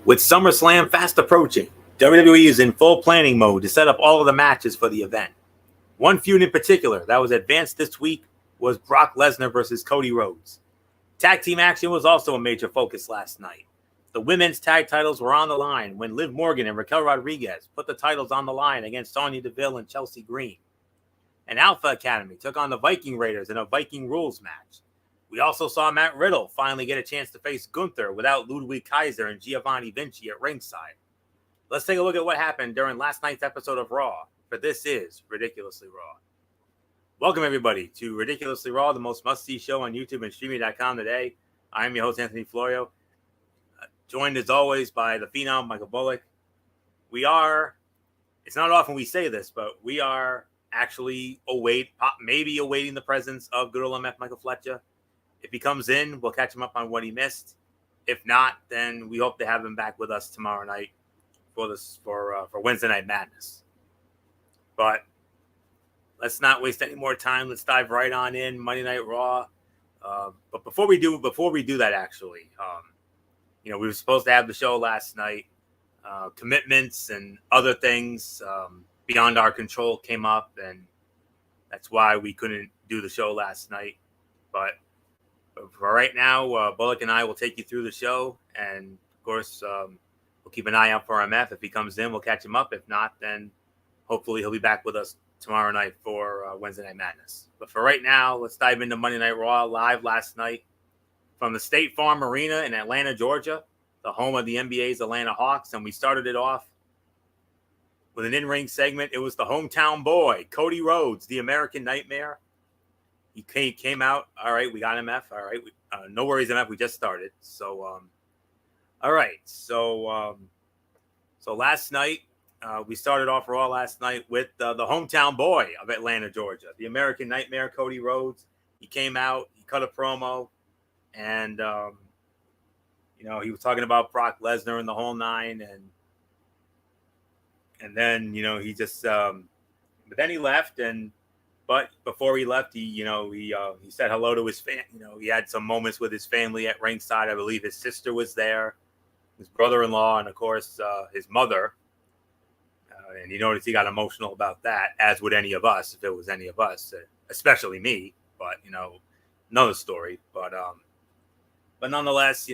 With SummerSlam fast approaching, WWE is in full planning mode to set up all of the matches for the event. One feud in particular that was advanced this week was Brock Lesnar versus Cody Rhodes. Tag team action was also a major focus last night. The women's tag titles were on the line when Liv Morgan and Raquel Rodriguez put the titles on the line against Sonya Deville and Chelsea Green. And Alpha Academy took on the Viking Raiders in a Viking Rules match. We also saw Matt Riddle finally get a chance to face Gunther without Ludwig Kaiser and Giovanni Vinci at ringside. Let's take a look at what happened during last night's episode of Raw, for this is Ridiculously Raw. Welcome, everybody, to Ridiculously Raw, the most must-see show on YouTube and streaming.com today. I am your host, Anthony Florio, joined as always by the Phenom, Michael Bullock. It's not often we say this, but we are actually awaiting the presence of good old MF Michael Fletcher. If he comes in, we'll catch him up on what he missed. If not, then we hope to have him back with us tomorrow night for Wednesday Night Madness. But let's not waste any more time. Let's dive right on in Monday Night Raw. But before we do that, actually, we were supposed to have the show last night. Commitments and other things beyond our control came up, and that's why we couldn't do the show last night. But for right now, Bullock and I will take you through the show, and of course, we'll keep an eye out for MF. If he comes in, we'll catch him up. If not, then hopefully he'll be back with us tomorrow night for Wednesday Night Madness. But for right now, let's dive into Monday Night Raw live last night from the State Farm Arena in Atlanta, Georgia, the home of the NBA's Atlanta Hawks. And we started it off with an in-ring segment. It was the hometown boy, Cody Rhodes, the American Nightmare. He came out. All right, we got MF. All right, no worries, MF. We just started. So, all right. So last night, we started off Raw last night with the hometown boy of Atlanta, Georgia, the American Nightmare, Cody Rhodes. He came out. He cut a promo, and he was talking about Brock Lesnar and the whole nine, and then he just but then he left, but before he left, he said hello to his fan. He had some moments with his family at ringside. I believe his sister was there, his brother-in-law, and of course his mother. And you notice he got emotional about that, as would any of us if it was any of us, especially me. But another story. But nonetheless,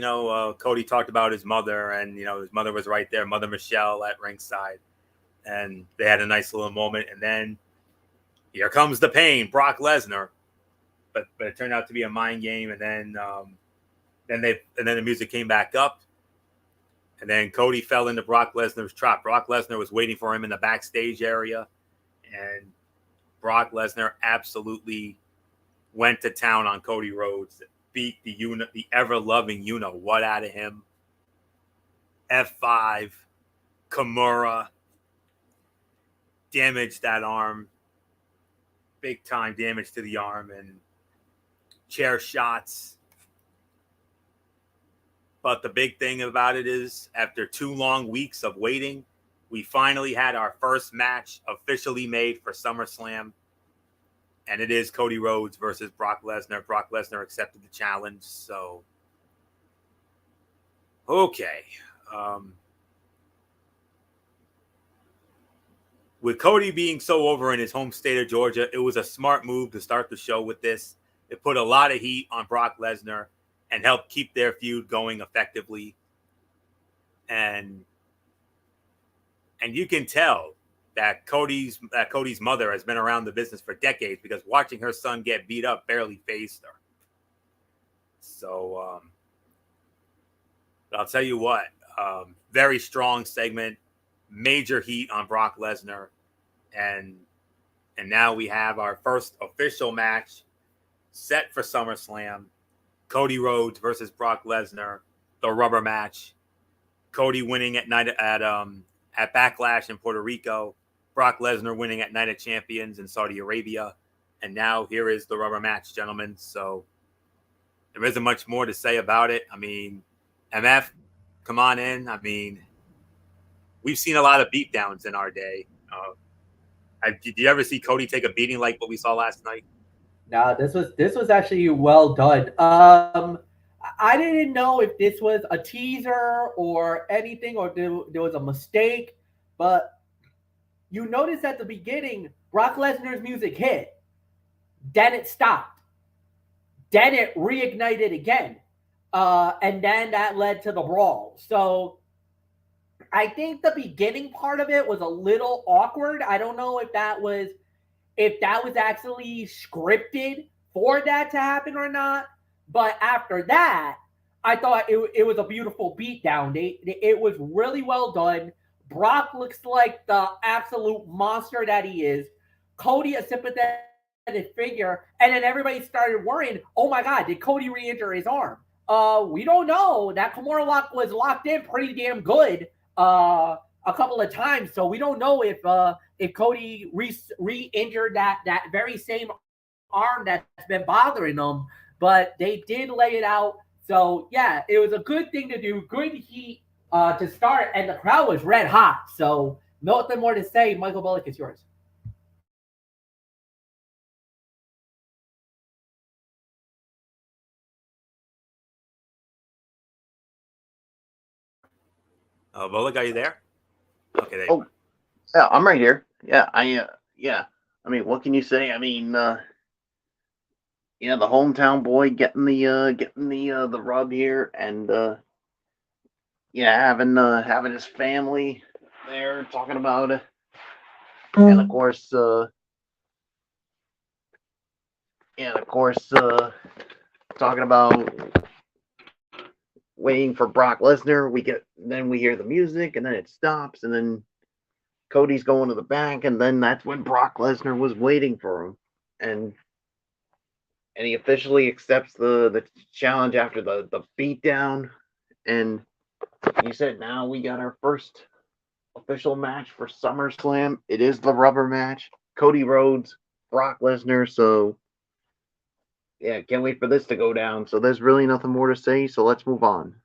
Cody talked about his mother, and his mother was right there, Mother Michelle, at ringside, and they had a nice little moment. And then here comes the pain, Brock Lesnar, but it turned out to be a mind game. And then the music came back up, and then Cody fell into Brock Lesnar's trap. Brock Lesnar was waiting for him in the backstage area, and Brock Lesnar absolutely went to town on Cody Rhodes, beat the ever-loving what out of him. F5, Kimura, damaged that arm. Big time damage to the arm, and chair shots. But the big thing about it is, after 2 long weeks of waiting, we finally had our first match officially made for SummerSlam. And it is Cody Rhodes versus Brock Lesnar. Brock Lesnar accepted the challenge. So, okay. With Cody being so over in his home state of Georgia, it was a smart move to start the show with this. It put a lot of heat on Brock Lesnar and helped keep their feud going effectively. And you can tell that Cody's mother has been around the business for decades, because watching her son get beat up barely fazed her. So, I'll tell you what, very strong segment, major heat on Brock Lesnar, and now we have our first official match set for SummerSlam. Cody Rhodes versus Brock Lesnar, the rubber match. Cody winning at Backlash in Puerto Rico. Brock Lesnar winning at Night of Champions in Saudi Arabia. And now here is the rubber match, gentlemen. So there isn't much more to say about it. I mean, MF, come on in. I mean, we've seen a lot of beatdowns in our day. Did you ever see Cody take a beating like what we saw last night? No, this was actually well done. I didn't know if this was a teaser or anything, or there was a mistake, but you notice at the beginning, Brock Lesnar's music hit, then it stopped, then it reignited again, and then that led to the brawl. So I think the beginning part of it was a little awkward. I don't know if that was actually scripted for that to happen or not. But after that, I thought it was a beautiful beatdown. It was really well done. Brock looks like the absolute monster that he is. Cody, a sympathetic figure, and then everybody started worrying. Oh my God, did Cody re-injure his arm? We don't know. That Kimura lock was locked in pretty damn good a couple of times, so we don't know if Cody re-injured that very same arm that's been bothering him, but they did lay it out. So yeah, it was a good thing to do. Good heat to start, and the crowd was red hot. So nothing more to say. Michael Bullock, it's yours. Bullock, are you there? Okay, there you Oh, yeah, I'm right here. Yeah, yeah. I mean, what can you say? I mean, yeah, the hometown boy getting the rub here, and yeah, having his family there talking about it, and of course, talking about waiting for Brock Lesnar. Then we hear the music, and then it stops, and then Cody's going to the back, and then that's when Brock Lesnar was waiting for him, and he officially accepts the challenge after the beatdown. And he said, now we got our first official match for SummerSlam. It is the rubber match. Cody Rhodes, Brock Lesnar. So yeah, can't wait for this to go down. So there's really nothing more to say. So let's move on.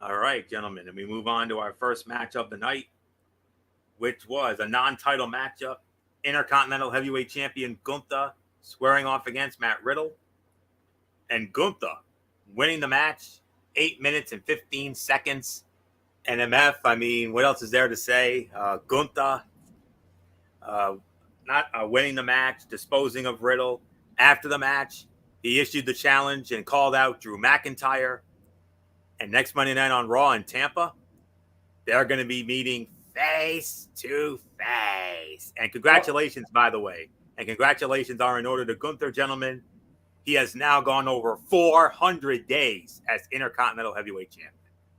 All right, gentlemen, and we move on to our first match of the night, which was a non-title matchup. Intercontinental Heavyweight Champion Gunther squaring off against Matt Riddle. And Gunther winning the match 8 minutes and 15 seconds. And MF, I mean, what else is there to say? Gunther not winning the match, disposing of Riddle. After the match, he issued the challenge and called out Drew McIntyre. And next Monday night on Raw in Tampa, they're going to be meeting face to face. And congratulations, by the way. And congratulations are in order to Gunther, gentlemen. He has now gone over 400 days as Intercontinental Heavyweight Champion.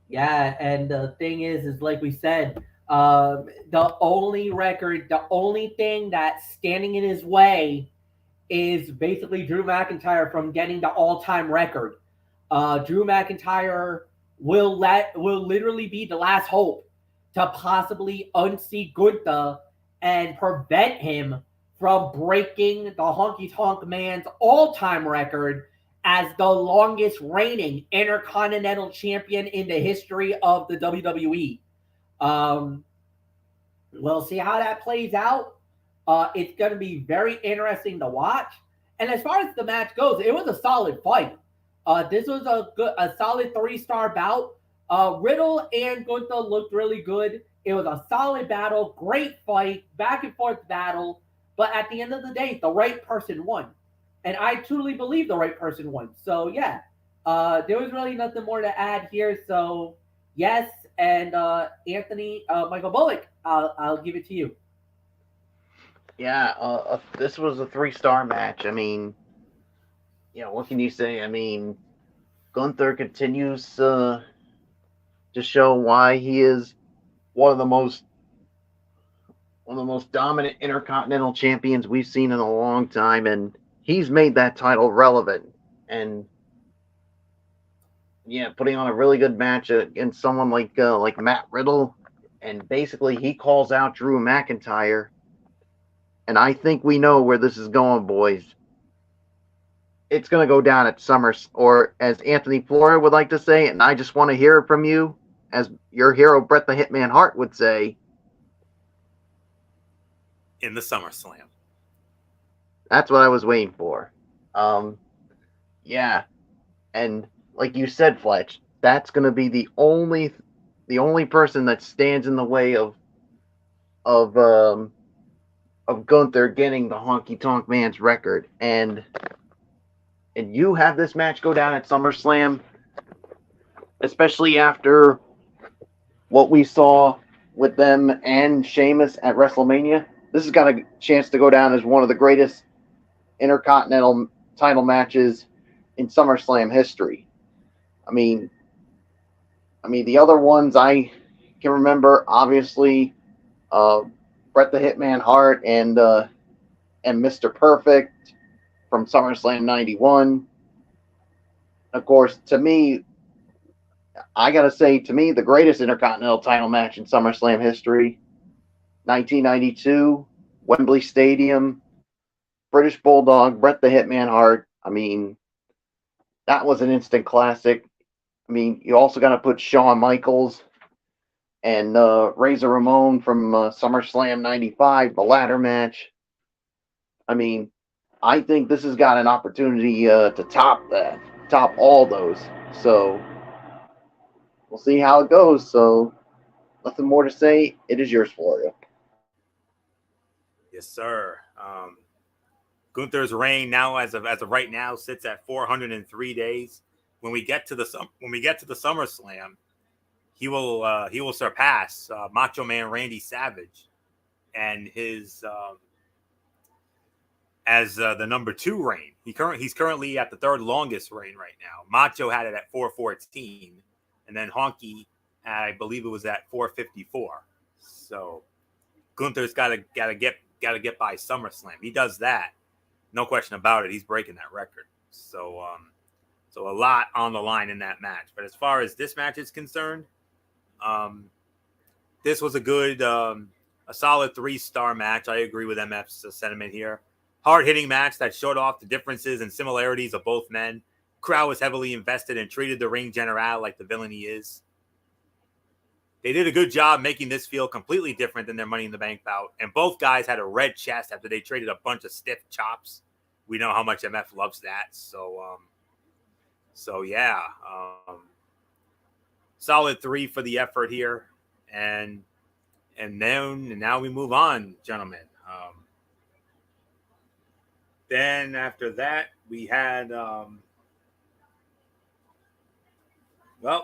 Yeah, and the thing is like we said, the only record, the only thing that's standing in his way is basically Drew McIntyre from getting the all-time record. Drew McIntyre will literally be the last hope to possibly unseat Gunther and prevent him from breaking the Honky Tonk Man's all-time record as the longest reigning Intercontinental Champion in the history of the WWE. Um, we'll see how that plays out. It's going to be very interesting to watch. And as far as the match goes, it was a solid fight. This was a solid 3-star bout. Riddle and Gunther looked really good. It was a solid battle, great fight, back and forth battle. But at the end of the day, the right person won, and I truly believe the right person won. So yeah, there was really nothing more to add here. So yes, and Anthony, Michael Bullock, I'll give it to you. Yeah, this was a 3-star match. I mean, what can you say? I mean, Gunther continues to show why he is one of the most dominant intercontinental champions we've seen in a long time, and he's made that title relevant. And yeah, putting on a really good match against someone like Matt Riddle, and basically he calls out Drew McIntyre. And I think we know where this is going, boys. It's going to go down at Summers, or as Anthony Flora would like to say, and I just want to hear it from you, as your hero Bret the Hitman Hart would say, in the SummerSlam. That's what I was waiting for. Yeah, and like you said, Fletch, that's going to be the only person that stands in the way of um of Gunther getting the Honky Tonk Man's record, and you have this match go down at SummerSlam, especially after what we saw with them and Sheamus at WrestleMania. This has got a chance to go down as one of the greatest Intercontinental title matches in SummerSlam history. I mean, the other ones I can remember, obviously, Bret the Hitman Hart and Mr. Perfect from SummerSlam '91. Of course, to me, I gotta say, to me, the greatest Intercontinental title match in SummerSlam history, 1992, Wembley Stadium, British Bulldog, Bret the Hitman Hart. I mean, that was an instant classic. I mean, you also got to put Shawn Michaels and Razor Ramon from SummerSlam '95, the ladder match. I mean, I think this has got an opportunity to top all those. So we'll see how it goes. So nothing more to say. It is yours, Florio. Yes, sir. Gunther's reign now, as of right now, sits at 403 days. When we get to the SummerSlam, he will surpass Macho Man Randy Savage and his as the number 2 reign. He's currently at the third longest reign right now. Macho had it at 414, and then Honky, I believe it was at 454. So Gunther's got to get by SummerSlam. He does that, no question about it. He's breaking that record. So so a lot on the line in that match. But as far as this match is concerned, this was a good, a solid 3-star match. I agree with MF's sentiment here. Hard-hitting match that showed off the differences and similarities of both men. Crowd was heavily invested and treated the ring general like the villain he is. They did a good job making this feel completely different than their Money in the Bank bout. And both guys had a red chest after they traded a bunch of stiff chops. We know how much MF loves that. So yeah, solid 3 for the effort here. And now we move on, gentlemen. Then after that, we had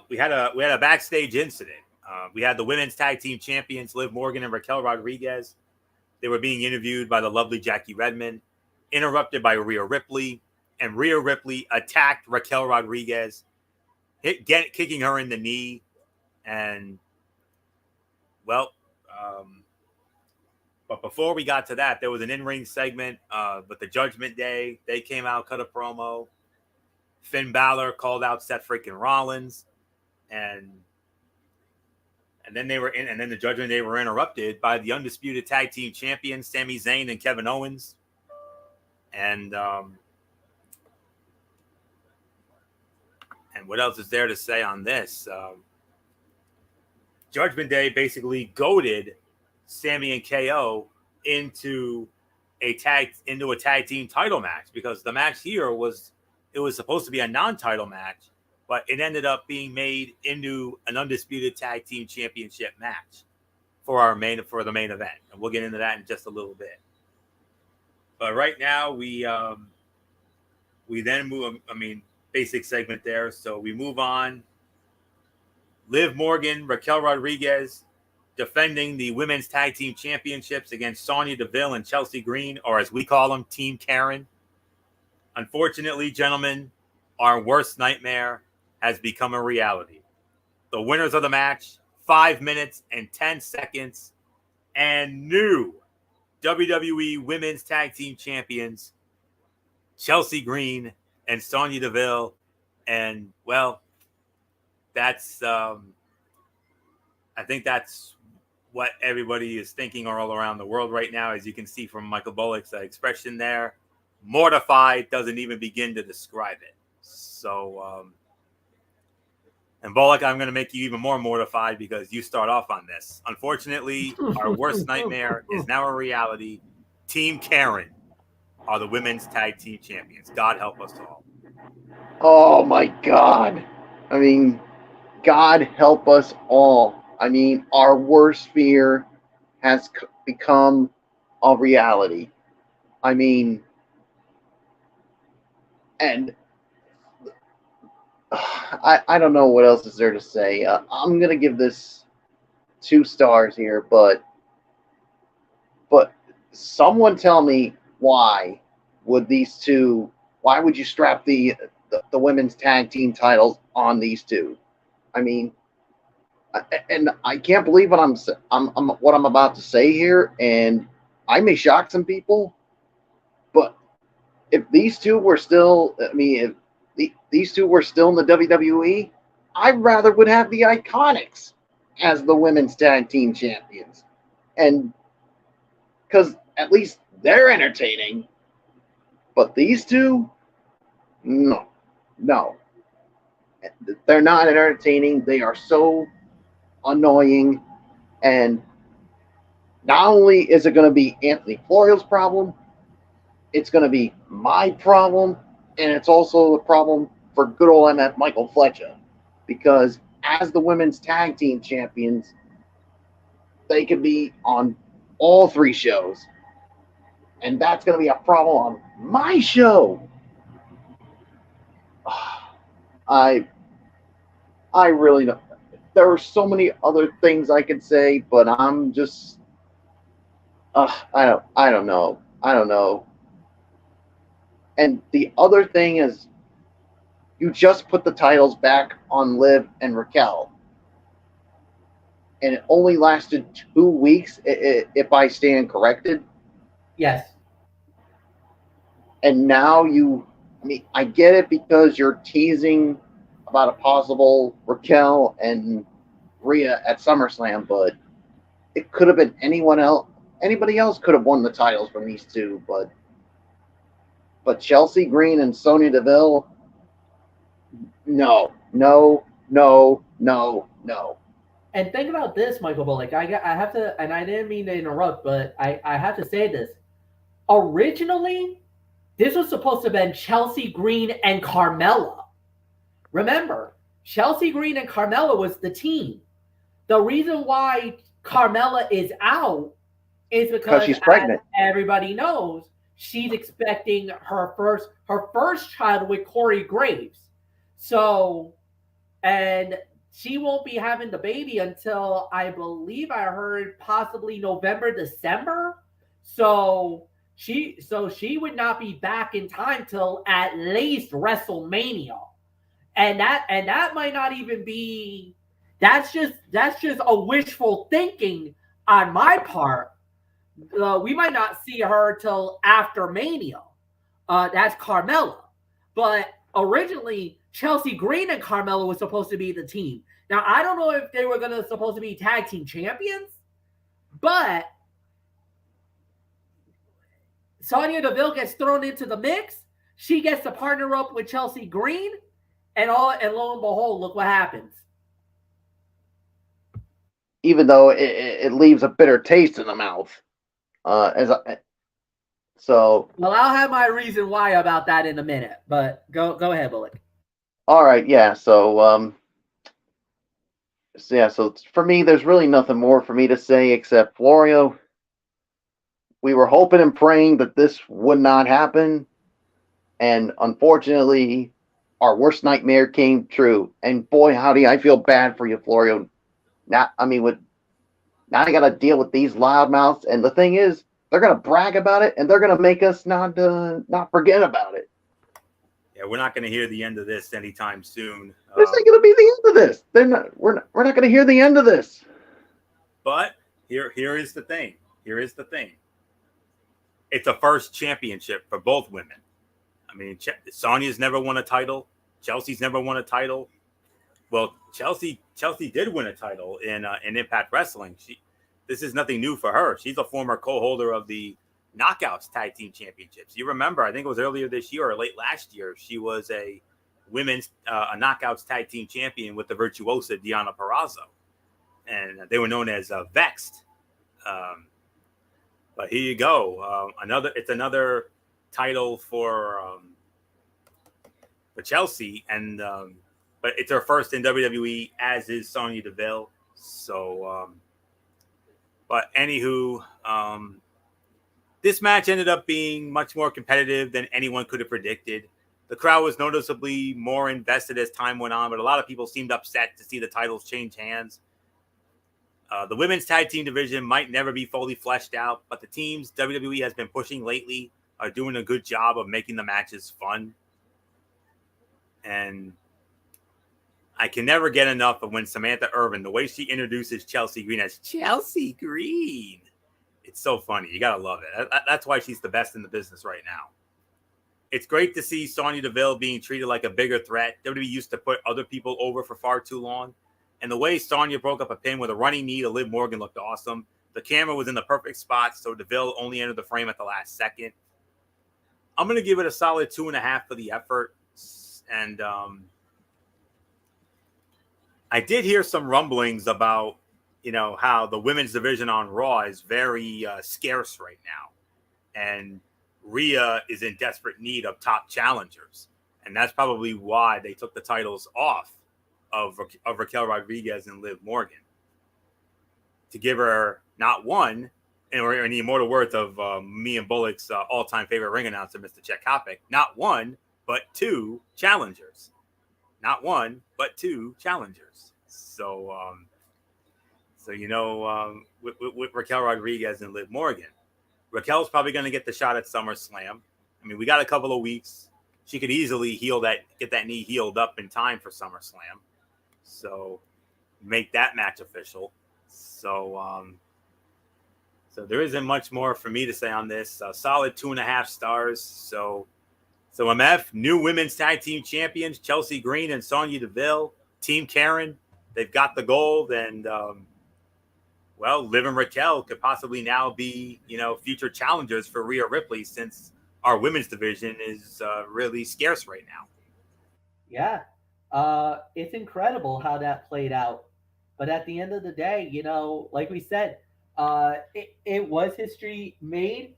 we had a backstage incident. We had the women's tag team champions, Liv Morgan and Raquel Rodriguez. They were being interviewed by the lovely Jackie Redmond, interrupted by Rhea Ripley, and Rhea Ripley attacked Raquel Rodriguez, kicking her in the knee. And, but before we got to that, there was an in-ring segment with the Judgment Day. They came out, cut a promo. Finn Balor called out Seth freaking Rollins, and then the Judgment Day were interrupted by the undisputed tag team champions Sami Zayn and Kevin Owens. And what else is there to say on this? Judgment Day basically goaded Sami and KO into a tag team title match, because the match here was supposed to be a non-title match, but it ended up being made into an undisputed tag team championship match for the main event, and we'll get into that in just a little bit. But right now we then move. Basic segment there. So we move on. Liv Morgan, Raquel Rodriguez defending the women's tag team championships against Sonya Deville and Chelsea Green, or as we call them, Team Karen. Unfortunately, gentlemen, our worst nightmare has become a reality. The winners of the match, 5 minutes and 10 seconds, and new WWE Women's Tag Team Champions, Chelsea Green and Sonya Deville. And, that's, I think that's what everybody is thinking all around the world right now, as you can see from Michael Bullock's expression there. Mortified doesn't even begin to describe it. So, and Bullock, I'm going to make you even more mortified because you start off on this. Unfortunately, our worst nightmare is now a reality. Team Karen are the women's tag team champions. God help us all. Oh my God. I mean, God help us all. I mean, our worst fear has become a reality. I mean, and I don't know what else is there to say. I'm gonna give this 2 stars here, but someone tell me would these two? Why would you strap the women's tag team titles on these two? I mean, and I can't believe what I'm about to say here, and I may shock some people, but if these two were still, I mean, if these two were still in the WWE, I rather would have the Iconics as the women's tag team champions, and because at least they're entertaining. But these two, no, no, they're not entertaining. They are so annoying, and not only is it going to be Anthony Florio's problem, it's going to be my problem, and it's also a problem for good old MF Michael Fletcher, because as the women's tag team champions, they could be on all 3 shows, and that's going to be a problem on my show. I really don't. There are so many other things I could say, but I'm just, I don't know. And the other thing is, you just put the titles back on Liv and Raquel, and it only lasted 2 weeks, if I stand corrected. Yes. And now I get it because you're teasing about a possible Raquel and Rhea at SummerSlam, but it could have been anyone else. Anybody else could have won the titles from these two, but Chelsea Green and Sonya Deville, no. And think about this, Michael Bullock. I have to, and I didn't mean to interrupt, but I have to say this. Originally, this was supposed to have been Chelsea Green and Carmella. Remember, Chelsea Green and Carmella was the team. The reason why Carmella is out is because she's pregnant. Everybody knows she's expecting her first child with Corey Graves. So, and she won't be having the baby until, I believe I heard, possibly November, December. So she would not be back in time till at least WrestleMania. And that might not even be, that's just a wishful thinking on my part. We might not see her till after Mania. That's Carmella. But originally, Chelsea Green and Carmella was supposed to be the team. Now, I don't know if they were supposed to be tag team champions, but Sonya Deville gets thrown into the mix. She gets to partner up with Chelsea Green, and lo and behold, look what happens. Even though it leaves a bitter taste in the mouth. So. Well, I'll have my reason why about that in a minute, but go ahead, Bullock. All right, yeah. So for me, there's really nothing more for me to say except Florio. We were hoping and praying that this would not happen, and unfortunately, our worst nightmare came true. And boy, howdy, I feel bad for you, Florio. Now I got to deal with these loudmouths, and the thing is, they're gonna brag about it, and they're gonna make us not forget about it. Yeah, we're not gonna hear the end of this anytime soon. This ain't gonna be the end of this. We're not gonna hear the end of this. But here is the thing. It's a first championship for both women. I mean, Sonya's never won a title. Chelsea's never won a title. Well, Chelsea did win a title in Impact Wrestling. This is nothing new for her. She's a former co-holder of the Knockouts Tag Team Championships. You remember, I think it was earlier this year or late last year, she was a women's a Knockouts Tag Team Champion with the virtuosa Deonna Purrazzo. And they were known as Vexed. But here you go. It's another title for for Chelsea, and but it's her first in WWE, as is Sonya Deville. So, but anywho, this match ended up being much more competitive than anyone could have predicted. The crowd was noticeably more invested as time went on, but a lot of people seemed upset to see the titles change hands. The women's tag team division might never be fully fleshed out, but the teams WWE has been pushing lately are doing a good job of making the matches fun. And I can never get enough of when Samantha Irvin, the way she introduces Chelsea Green as Chelsea Green. It's so funny. You got to love it. That's why she's the best in the business right now. It's great to see Sonya Deville being treated like a bigger threat. WWE used to put other people over for far too long. And the way Sonya broke up a pin with a running knee to Liv Morgan looked awesome. The camera was in the perfect spot, so Deville only entered the frame at the last second. I'm going to give it a solid 2.5 for the effort. And I did hear some rumblings about, how the women's division on Raw is very scarce right now. And Rhea is in desperate need of top challengers. And that's probably why they took the titles off of Raquel Rodriguez and Liv Morgan, to give her not one, or in the immortal words of me and Bullock's all-time favorite ring announcer, Mr. Chet Kopic, not one, but 2 challengers. Not one, but 2 challengers. So, with Raquel Rodriguez and Liv Morgan, Raquel's probably going to get the shot at SummerSlam. I mean, we got a couple of weeks. She could easily get that knee healed up in time for SummerSlam. So make that match official. So there isn't much more for me to say on this. Solid 2.5 stars. So MF, new women's tag team champions, Chelsea Green and Sonya Deville. Team Karen, they've got the gold. And, Liv and Raquel could possibly now be, future challengers for Rhea Ripley, since our women's division is really scarce right now. Yeah. It's incredible how that played out. But at the end of the day, like we said, it was history made.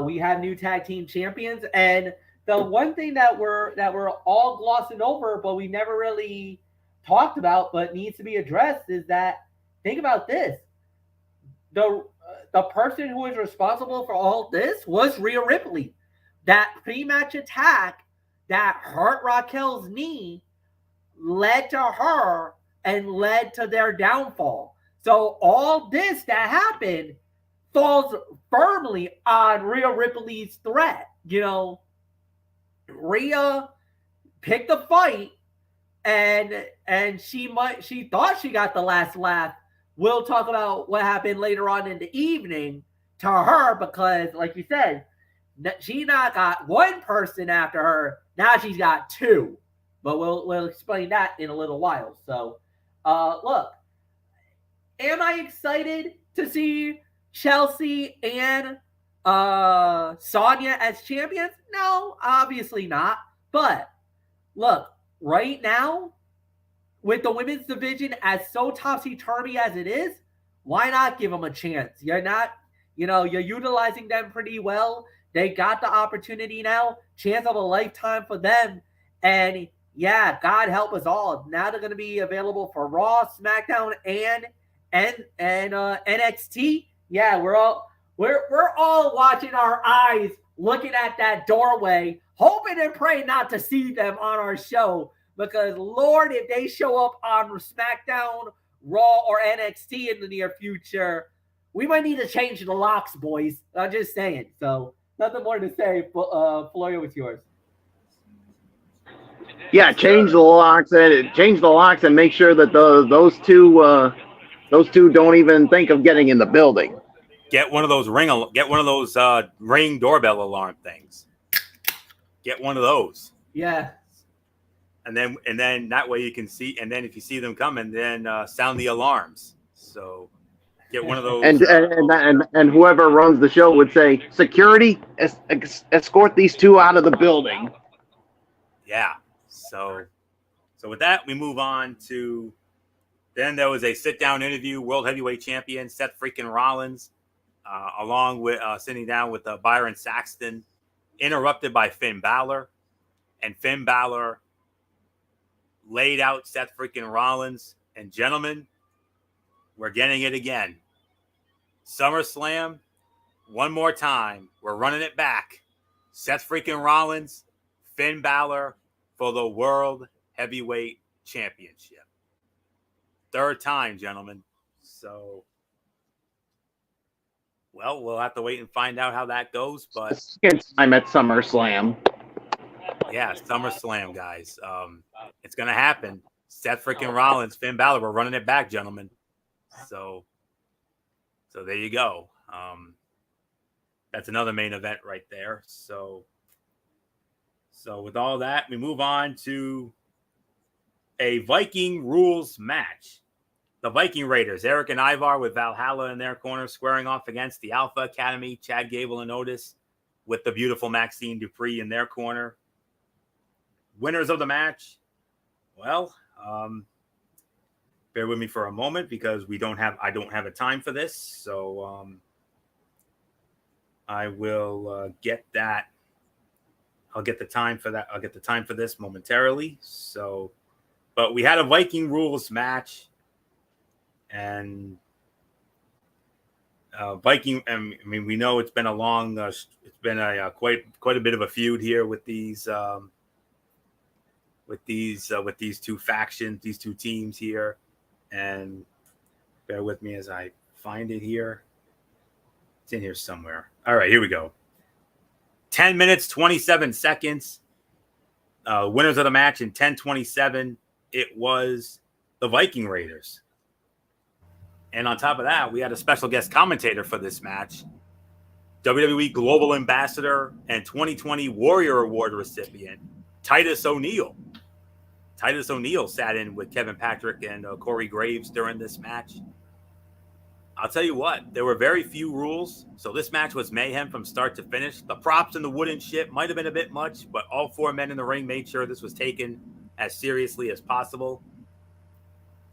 We have new tag team champions, and the one thing that we're all glossing over, but we never really talked about, but needs to be addressed, is that, think about this: the person who was responsible for all this was Rhea Ripley. That pre-match attack that hurt Raquel's knee led to her and led to their downfall. So all this that happened falls firmly on Rhea Ripley's threat. Rhea picked the fight, and she thought she got the last laugh. We'll talk about what happened later on in the evening to her, because, like you said, she not got one person after her. Now she's got 2. But we'll explain that in a little while. So, look, am I excited to see Chelsea and Sonya as champions? No, obviously not. But look, right now, with the women's division as so topsy-turvy as it is, why not give them a chance? You're utilizing them pretty well. They got the opportunity now, chance of a lifetime for them. And yeah, God help us all. Now they're going to be available for Raw, SmackDown, and NXT. Yeah, we're all watching our eyes, looking at that doorway, hoping and praying not to see them on our show. Because Lord, if they show up on SmackDown, Raw, or NXT in the near future, we might need to change the locks, boys. I'm just saying. So nothing more to say. Florio, it's yours. Yeah, change the locks and make sure that those two don't even think of getting in the building. Get one of those ring doorbell alarm things. Get one of those. Yeah. And then that way you can see. And then if you see them coming, then sound the alarms. So get one of those. And whoever runs the show would say, security, escort these 2 out of the building. Yeah. So with that, we move on to, then there was a sit-down interview, World Heavyweight Champion Seth freaking Rollins, along with sitting down with Byron Saxton, interrupted by Finn Balor. And Finn Balor laid out Seth freaking Rollins. And gentlemen, we're getting it again. SummerSlam, one more time. We're running it back. Seth freaking Rollins, Finn Balor for the World Heavyweight Championship. Third time, gentlemen. So, well, we'll have to wait and find out how that goes. But second time at SummerSlam. Yeah, SummerSlam, guys. It's going to happen. Seth freaking Rollins, Finn Balor, we're running it back, gentlemen. So there you go. That's another main event right there. So with all that, we move on to a Viking rules match. The Viking Raiders, Eric and Ivar with Valhalla in their corner, squaring off against the Alpha Academy, Chad Gable and Otis, with the beautiful Maxine Dupree in their corner. Winners of the match, well, bear with me for a moment because I don't have a time for this. So I will get that. I'll get the time for that. I'll get the time for this momentarily. So, but we had a Viking rules match, and Viking. I mean, we know it's been a long. It's been a quite a bit of a feud here with these. With these two factions, these two teams here, and bear with me as I find it here. It's in here somewhere. All right, here we go. 10 minutes, 27 seconds. Winners of the match in 10:27. It was the Viking Raiders. And on top of that, we had a special guest commentator for this match, WWE Global Ambassador and 2020 Warrior Award recipient, Titus O'Neil. Titus O'Neil sat in with Kevin Patrick and Corey Graves during this match. I'll tell you what, there were very few rules, so this match was mayhem from start to finish. The props and the wooden shit might have been a bit much, but all four men in the ring made sure this was taken as seriously as possible.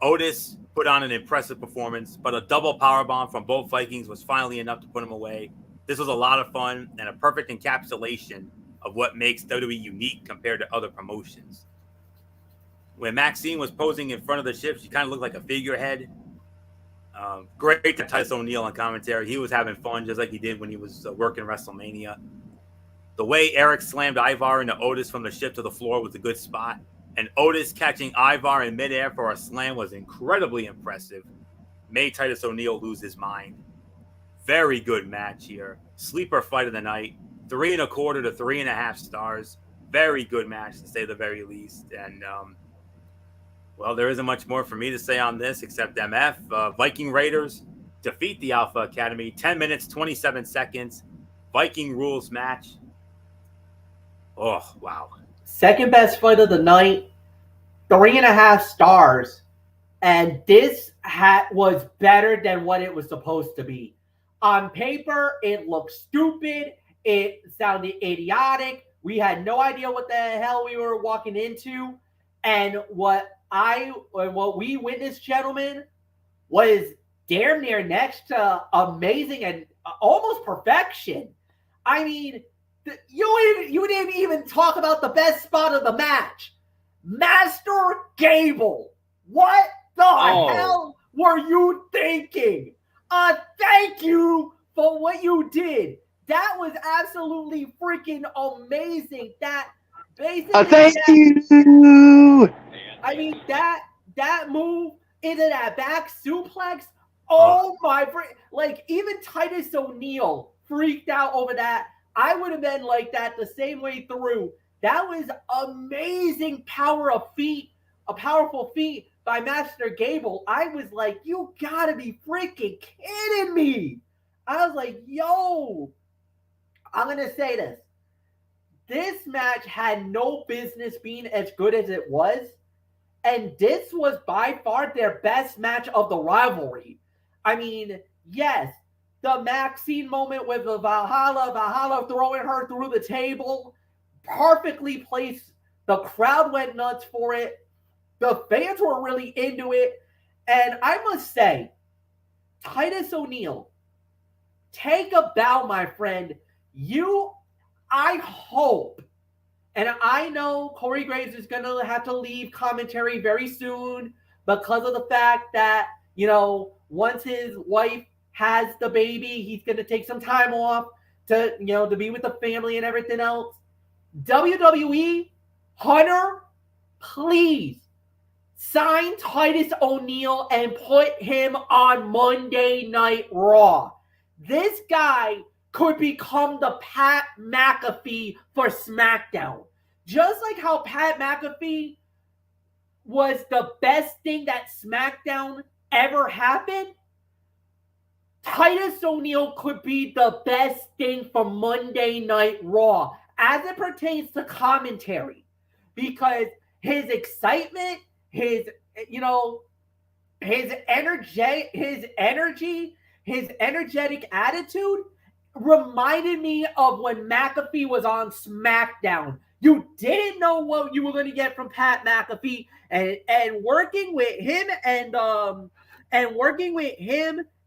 Otis put on an impressive performance, but a double powerbomb from both Vikings was finally enough to put him away. This was a lot of fun and a perfect encapsulation of what makes WWE unique compared to other promotions. When Maxine was posing in front of the ship, she kind of looked like a figurehead. Great to Titus O'Neil on commentary. He was having fun just like he did when he was working WrestleMania. The way Eric slammed Ivar into Otis from the ship to the floor was a good spot. And Otis catching Ivar in midair for a slam was incredibly impressive. Made Titus O'Neil lose his mind. Very good match here. Sleeper fight of the night. 3.25 to 3.5 stars. Very good match to say the very least. And well, there isn't much more for me to say on this except MF. Viking Raiders defeat the Alpha Academy. 10 minutes, 27 seconds. Viking rules match. Oh, wow. Second best fight of the night. 3.5 stars. And this was better than what it was supposed to be. On paper, it looked stupid. It sounded idiotic. We had no idea what the hell we were walking into. And what we witnessed, gentlemen, was damn near next to amazing and almost perfection. I mean, you didn't even talk about the best spot of the match. Master Gable. What the hell were you thinking? Thank you for what you did. That was absolutely freaking amazing. That basically Thank you. I mean, that move into that back suplex. Oh my! Like even Titus O'Neil freaked out over that. I would have been like that the same way through. That was amazing power of feet, a powerful feat by Master Gable. I was like, you gotta be freaking kidding me. I was like, yo, I'm gonna say this. This match had no business being as good as it was. And this was by far their best match of the rivalry. I mean, yes, the Maxine moment with the Valhalla throwing her through the table, perfectly placed. The crowd went nuts for it. The fans were really into it. And I must say, Titus O'Neil, take a bow, my friend. I hope And I know Corey Graves is going to have to leave commentary very soon because of the fact that, once his wife has the baby, he's going to take some time off to be with the family and everything else. WWE, Hunter, please sign Titus O'Neil and put him on Monday Night Raw. This guy could become the Pat McAfee for SmackDown. Just like how Pat McAfee was the best thing that SmackDown ever happened, Titus O'Neil could be the best thing for Monday Night Raw as it pertains to commentary, because his excitement, his energy, his energetic attitude reminded me of when McAfee was on SmackDown. You didn't know what you were going to get from Pat McAfee, and working with him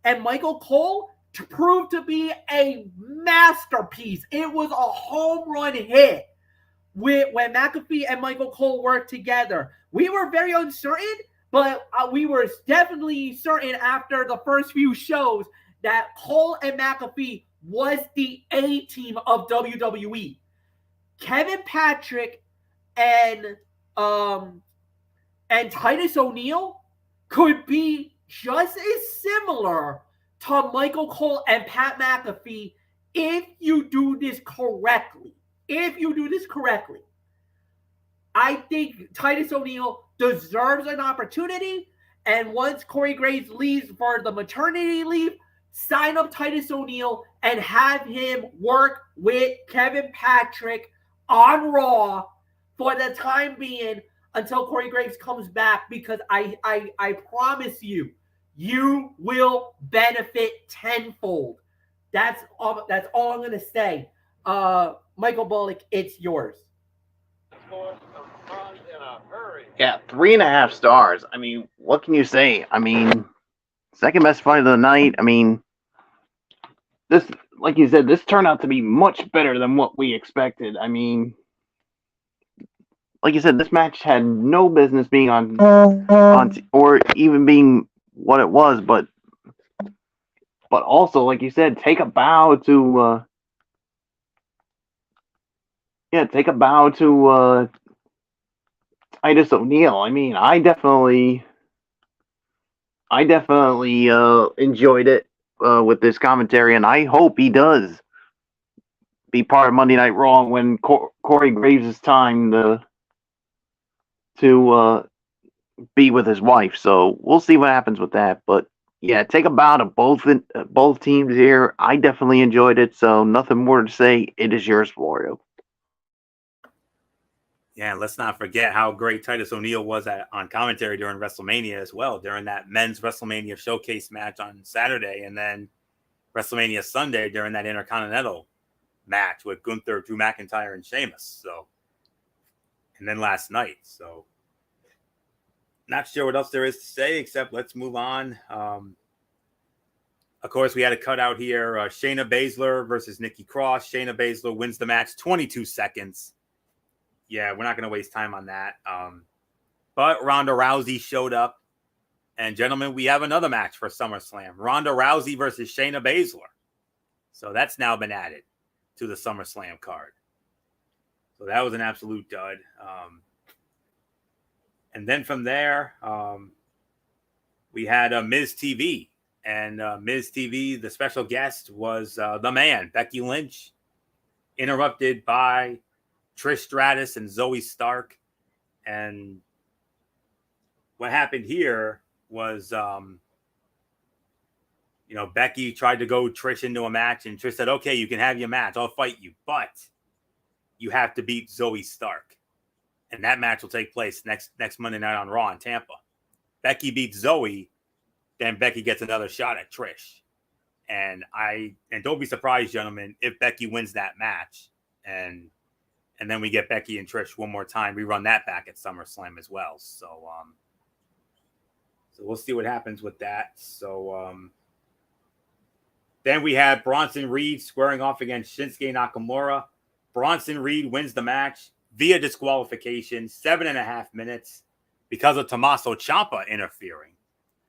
and Michael Cole proved to be a masterpiece. It was a home run hit when McAfee and Michael Cole worked together. We were very uncertain, but we were definitely certain after the first few shows that Cole and McAfee was the A-team of WWE. Kevin Patrick and Titus O'Neil could be just as similar to Michael Cole and Pat McAfee if you do this correctly. I think Titus O'Neil deserves an opportunity, and once Corey Graves leaves for the maternity leave, sign up Titus O'Neil and have him work with Kevin Patrick on Raw for the time being until Corey Graves comes back, because I promise you, you will benefit tenfold. That's all I'm going to say. Michael Bullock, it's yours. Yeah, 3.5 stars. I mean, what can you say? I mean, second best fight of the night. I mean, this, like you said, this turned out to be much better than what we expected. I mean, like you said, this match had no business being on or even being what it was, but also, like you said, take a bow to Titus O'Neil. I mean, I definitely enjoyed it with this commentary, and I hope he does be part of Monday Night Raw when Corey Graves' time to be with his wife. So we'll see what happens with that. But yeah, take a bow to both teams here. I definitely enjoyed it. So nothing more to say. It is yours, Florio. Yeah, let's not forget how great Titus O'Neil was on commentary during WrestleMania as well, during that men's WrestleMania showcase match on Saturday, and then WrestleMania Sunday during that Intercontinental match with Gunther, Drew McIntyre, and Sheamus. So, and then last night. So, not sure what else there is to say, except let's move on. Of course, we had a cutout here. Shayna Baszler versus Nikki Cross. Shayna Baszler wins the match 22 seconds. Yeah, we're not going to waste time on that. But Ronda Rousey showed up. And, gentlemen, we have another match for SummerSlam. Ronda Rousey versus Shayna Baszler. So that's now been added to the SummerSlam card. So that was an absolute dud. And then from there, we had Miz TV. And Miz TV, the special guest, was the man, Becky Lynch, interrupted by Trish Stratus and Zoe Stark. And what happened here was, Becky tried to go Trish into a match, and Trish said, okay, you can have your match. I'll fight you, but you have to beat Zoe Stark. And that match will take place next Monday night on Raw in Tampa. Becky beats Zoe, then Becky gets another shot at Trish. And don't be surprised, gentlemen, if Becky wins that match. And then we get Becky and Trish one more time. We run that back at SummerSlam as well. So we'll see what happens with that. So then we had Bronson Reed squaring off against Shinsuke Nakamura. Bronson Reed wins the match. via disqualification, 7.5 minutes, because of Tommaso Ciampa interfering.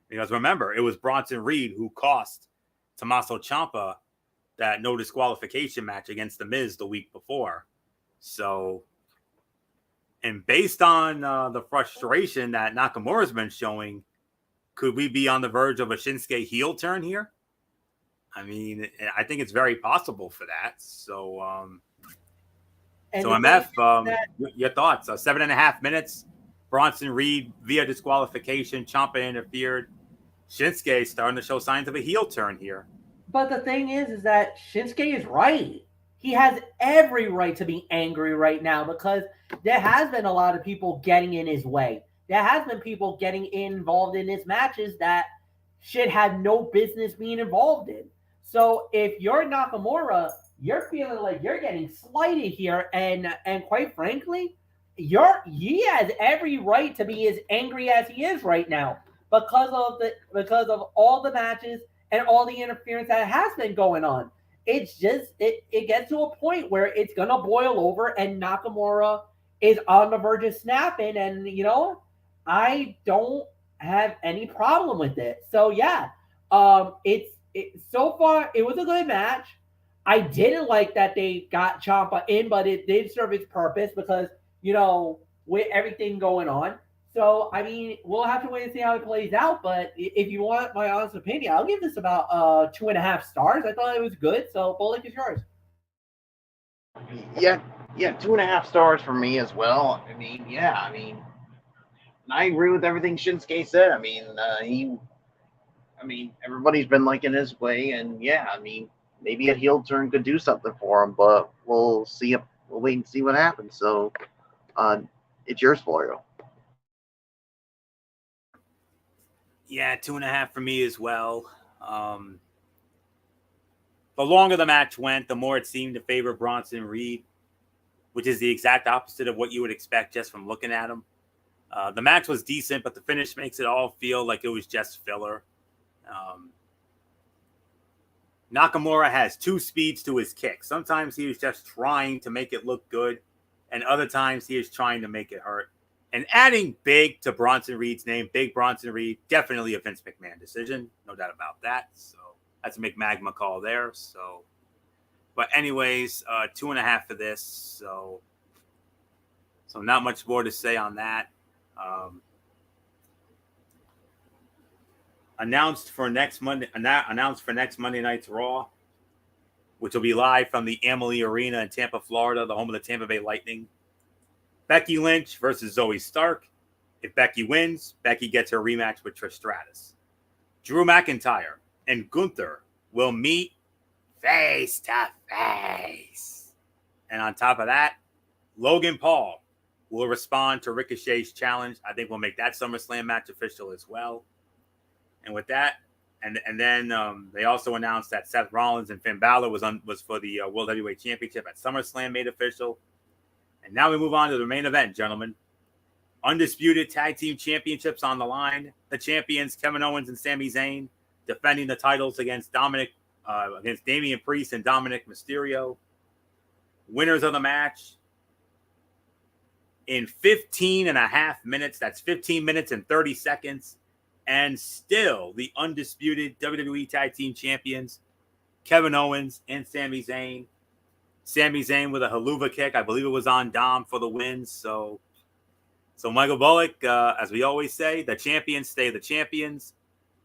Because remember, it was Bronson Reed who cost Tommaso Ciampa that no disqualification match against The Miz the week before. So, and based on the frustration that Nakamura's been showing, could we be on the verge of a Shinsuke heel turn here? I mean, I think it's very possible for that. So, MF, your thoughts? 7.5 minutes. Bronson Reed via disqualification. Ciampa interfered. Shinsuke starting to show signs of a heel turn here. But the thing is that Shinsuke is right. He has every right to be angry right now because there has been a lot of people getting in his way. There has been people getting involved in his matches that should have no business being involved in. So if you're Nakamura, you're feeling like you're getting slighted here, and quite frankly, he has every right to be as angry as he is right now because of all the matches and all the interference that has been going on. It's just it gets to a point where it's gonna boil over, and Nakamura is on the verge of snapping, and I don't have any problem with it. So yeah, so far it was a good match. I didn't like that they got Ciampa in, but it did serve its purpose because with everything going on. So I mean, we'll have to wait and see how it plays out. But if you want my honest opinion, I'll give this about 2.5 stars. I thought it was good. So Bullock is yours. Yeah, 2.5 stars for me as well. I mean, I agree with everything Shinsuke said. I mean, everybody's been liking his way, and yeah, I mean, maybe a heel turn could do something for him, but we'll see. We'll wait and see what happens. So, it's yours, Florio. Yeah, 2.5 for me as well. The longer the match went, the more it seemed to favor Bronson Reed, which is the exact opposite of what you would expect just from looking at him. The match was decent, but the finish makes it all feel like it was just filler. Nakamura has 2 speeds to his kick. Sometimes he is just trying to make it look good, and other times he is trying to make it hurt. And adding Big to Bronson Reed's name, Big Bronson Reed, definitely a Vince McMahon decision. No doubt about that. So that's a McMagma call there. So, but anyways, 2.5 for this. So not much more to say on that. Announced for next Monday night's Raw, which will be live from the Amalie Arena in Tampa, Florida, the home of the Tampa Bay Lightning. Becky Lynch versus Zoe Stark. If Becky wins, Becky gets her rematch with Trish Stratus. Drew McIntyre and Gunther will meet face to face. And on top of that, Logan Paul will respond to Ricochet's challenge. I think we'll make that SummerSlam match official as well. And with that, and then they also announced that Seth Rollins and Finn Balor was for the World Heavyweight Championship at SummerSlam made official. And now we move on to the main event, gentlemen. Undisputed Tag Team Championships on the line. The champions, Kevin Owens and Sami Zayn, defending the titles against Damian Priest and Dominic Mysterio. Winners of the match in 15.5 minutes. That's 15 minutes and 30 seconds. And still the undisputed WWE Tag Team Champions, Kevin Owens and Sami Zayn. Sami Zayn with a haluva kick. I believe it was on Dom for the win. So Michael Bullock, as we always say, the champions stay the champions.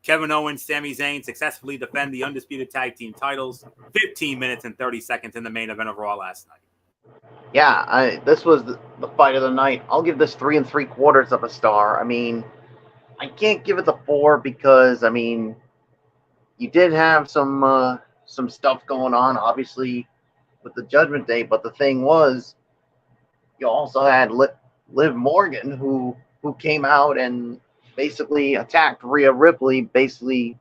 Kevin Owens, Sami Zayn successfully defend the undisputed tag team titles. 15 minutes and 30 seconds in the main event of Raw last night. Yeah, this was the fight of the night. I'll give this 3 3/4 of a star. I mean, I can't give it the 4 because, I mean, you did have some stuff going on, obviously, with the Judgment Day, but the thing was, you also had Liv Morgan, who came out and basically attacked Rhea Ripley, basically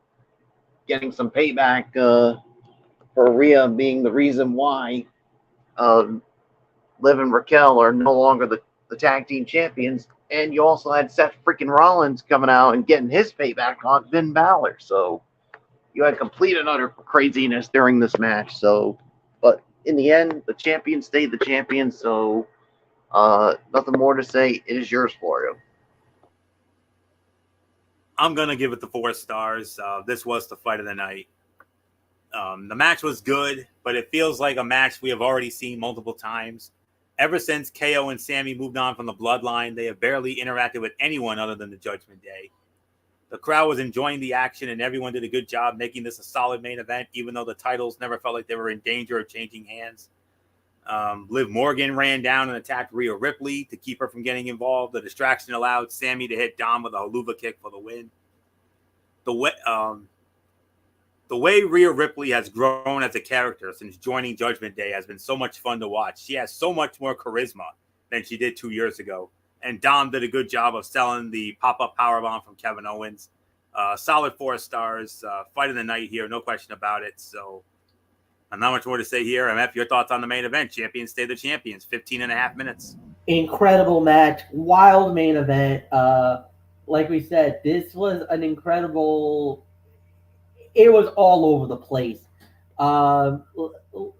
getting some payback for Rhea being the reason why Liv and Raquel are no longer the tag team champions. And you also had Seth freaking Rollins coming out and getting his payback on Finn Balor. So you had complete and utter craziness during this match. So, but in the end, the champions stayed the champions. So Nothing more to say. It is yours, Florio. I'm going to give it the 4 stars. This was the fight of the night. The match was good, but it feels like a match we have already seen multiple times. Ever since KO and Sammy moved on from the bloodline, they have barely interacted with anyone other than the Judgment Day. The crowd was enjoying the action, and everyone did a good job making this a solid main event, even though the titles never felt like they were in danger of changing hands. Liv Morgan ran down and attacked Rhea Ripley to keep her from getting involved. The distraction allowed Sammy to hit Dom with a haluva kick for the win. The way Rhea Ripley has grown as a character since joining Judgment Day has been so much fun to watch. She has so much more charisma than she did 2 years ago. And Dom did a good job of selling the pop-up powerbomb from Kevin Owens. Solid 4 stars. Fight of the night here, no question about it. So, not much more to say here. MF, your thoughts on the main event? Champions stay the champions. 15 and a half minutes. Incredible match. Wild main event. Like we said, this was an incredible... It was all over the place.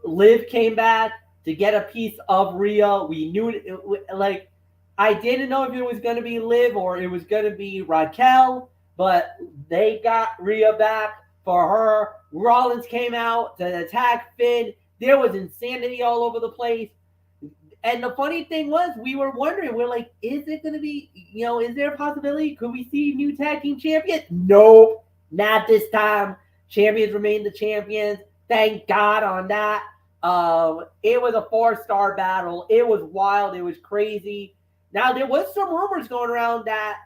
Liv came back to get a piece of Rhea. We knew it. I didn't know if it was going to be Liv or it was going to be Raquel, but they got Rhea back for her. Rollins came out to attack Finn. There was insanity all over the place. And the funny thing was, we were wondering, we're like, is it going to be, is there a possibility? Could we see new tag team champions? Nope, not this time. Champions remain the champions. Thank God on that. It was a 4-star battle. It was wild. It was crazy. Now, there was some rumors going around that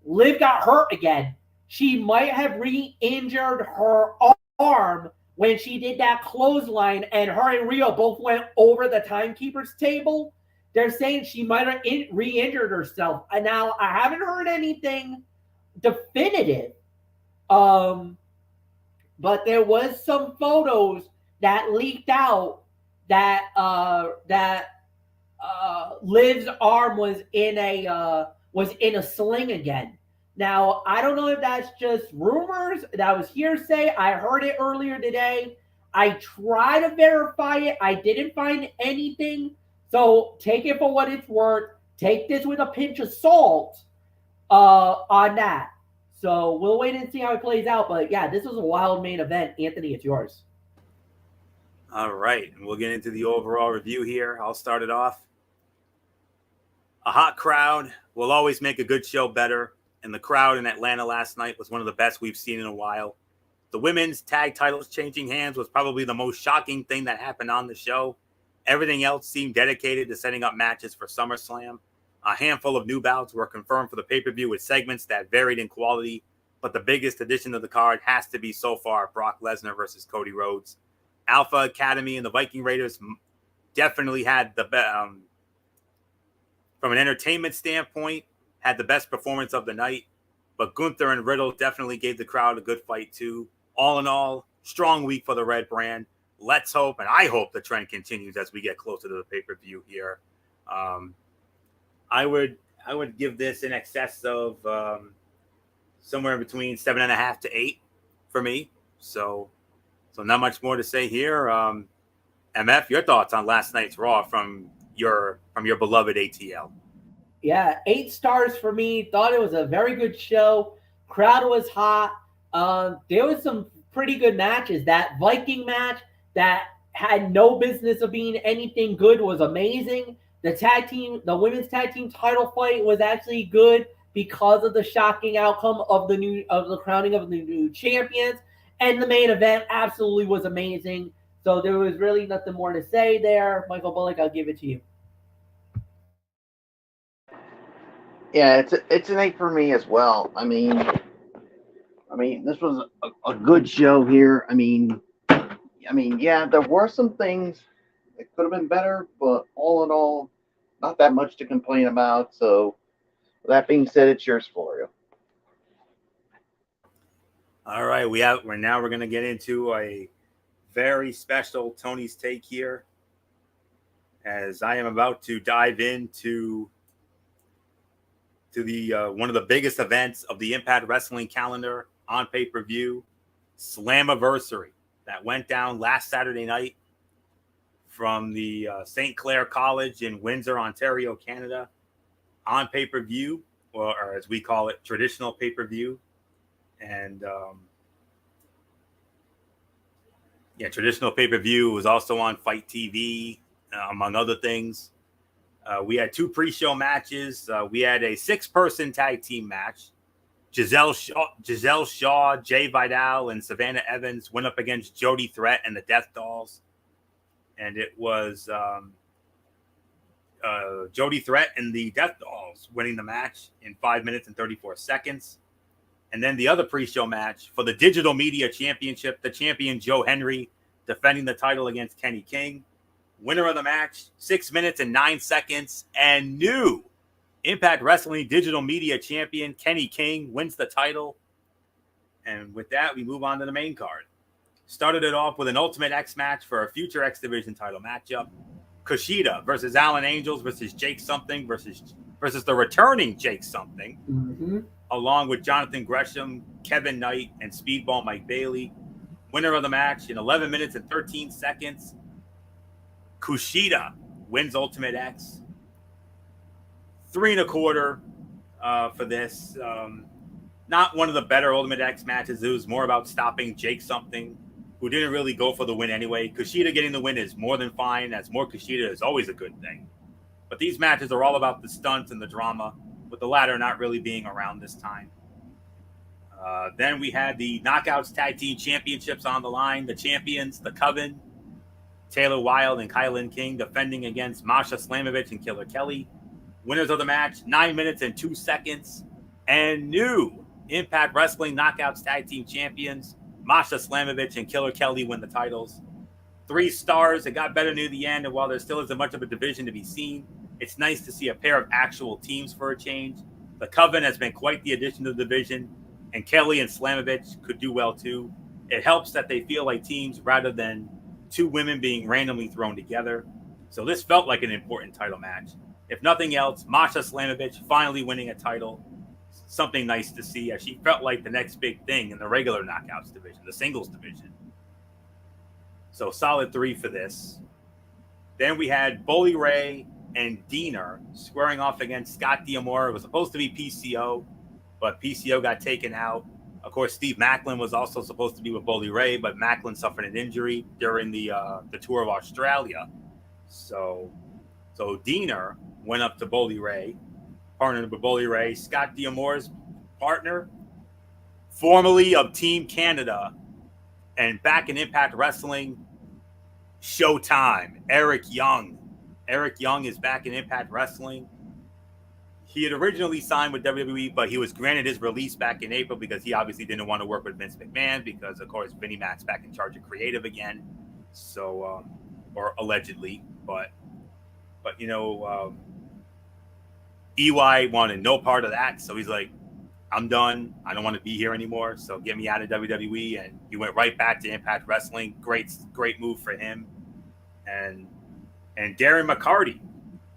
Liv got hurt again. She might have re-injured her arm when she did that clothesline, and her and Rhea both went over the timekeeper's table. They're saying she might have re-injured herself. And now, I haven't heard anything definitive. But there was some photos that leaked out that Liv's arm was in a sling again. Now, I don't know if that's just rumors. That was hearsay. I heard it earlier today. I tried to verify it. I didn't find anything. So take it for what it's worth. Take this with a pinch of salt on that. So we'll wait and see how it plays out. But yeah, this was a wild main event. Anthony, it's yours. All right. And we'll get into the overall review here. I'll start it off. A hot crowd will always make a good show better. And the crowd in Atlanta last night was one of the best we've seen in a while. The women's tag titles changing hands was probably the most shocking thing that happened on the show. Everything else seemed dedicated to setting up matches for SummerSlam. A handful of new bouts were confirmed for the pay-per-view with segments that varied in quality, but the biggest addition to the card has to be so far Brock Lesnar versus Cody Rhodes. Alpha Academy and the Viking Raiders definitely had the best, from an entertainment standpoint, had the best performance of the night, but Gunther and Riddle definitely gave the crowd a good fight too. All in all, strong week for the Red brand. Let's hope, and I hope the trend continues as we get closer to the pay-per-view here. I would give this in excess of somewhere between 7.5 to 8 for me. So not much more to say here. MF, your thoughts on last night's Raw from your beloved ATL? Yeah, 8 stars for me. Thought it was a very good show. Crowd was hot. There was some pretty good matches. That Viking match that had no business of being anything good was amazing. The women's tag team title fight was actually good because of the shocking outcome of the crowning of the new champions. And the main event absolutely was amazing. So there was really nothing more to say there. Michael Bullock, I'll give it to you. Yeah, it's an 8 for me as well. I mean, this was a good show here. I mean, yeah, there were some things that could have been better, but all in all, not that much to complain about. So, with that being said, it's yours, Florio. All right, we're going to get into a very special Tony's Take here, as I am about to dive into the one of the biggest events of the Impact Wrestling calendar on pay-per-view, Slammiversary, that went down last Saturday night. from the St. Clair College in Windsor, Ontario, Canada, on pay-per-view, or as we call it, traditional pay-per-view. And traditional pay-per-view was also on Fight TV, among other things. We had 2 pre-show matches. We had a 6-person tag team match. Giselle Shaw, Jay Vidal, and Savannah Evans went up against Jody Threat and the Death Dolls. And it was Jody Threat and the Death Dolls winning the match in 5 minutes and 34 seconds. And then the other pre-show match for the Digital Media Championship, the champion Joe Henry defending the title against Kenny King. Winner of the match, 6 minutes and 9 seconds, and new Impact Wrestling Digital Media Champion Kenny King wins the title. And with that, we move on to the main card. Started it off with an Ultimate X match for a future X Division title matchup. Kushida versus Alan Angels versus Jake Something versus the returning Jake Something, along with Jonathan Gresham, Kevin Knight, and Speedball Mike Bailey. Winner of the match in 11 minutes and 13 seconds. Kushida wins Ultimate X. 3 1/4 for this. Not one of the better Ultimate X matches. It was more about stopping Jake Something, who didn't really go for the win anyway. Kushida getting the win is more than fine, as more Kushida is always a good thing. But these matches are all about the stunts and the drama, with the latter not really being around this time. Then we had the Knockouts Tag Team Championships on the line. The champions, the Coven, Taylor Wilde and Kylan King, defending against Masha Slamovich and Killer Kelly. Winners of the match, 9 minutes and 2 seconds. And new Impact Wrestling Knockouts Tag Team Champions, Masha Slamovich and Killer Kelly win the titles. 3 stars. It got better near the end, and while there still isn't much of a division to be seen, it's nice to see a pair of actual teams for a change. The Coven has been quite the addition to the division, and Kelly and Slamovich could do well too. It helps that they feel like teams rather than 2 women being randomly thrown together. So this felt like an important title match. If nothing else, Masha Slamovich finally winning a title. Something nice to see, as she felt like the next big thing in the regular Knockouts division, the singles division. So solid 3 for this. Then we had Bully Ray and Diener squaring off against Scott D'Amore. It was supposed to be PCO, but PCO got taken out. Of course, Steve Macklin was also supposed to be with Bully Ray, but Macklin suffered an injury during the tour of Australia. So Diener went up to Bully Ray, partnered with Bully Ray. Scott D'Amore's partner, formerly of Team Canada and back in Impact Wrestling, Showtime, Eric Young. Eric Young is back in Impact Wrestling. He had originally signed with WWE, but he was granted his release back in April because he obviously didn't want to work with Vince McMahon because, of course, Vinnie Mac's back in charge of creative again. So, or allegedly, but EY wanted no part of that. So he's like, I'm done. I don't want to be here anymore. So get me out of WWE. And he went right back to Impact Wrestling. Great move for him. And Darren McCarty,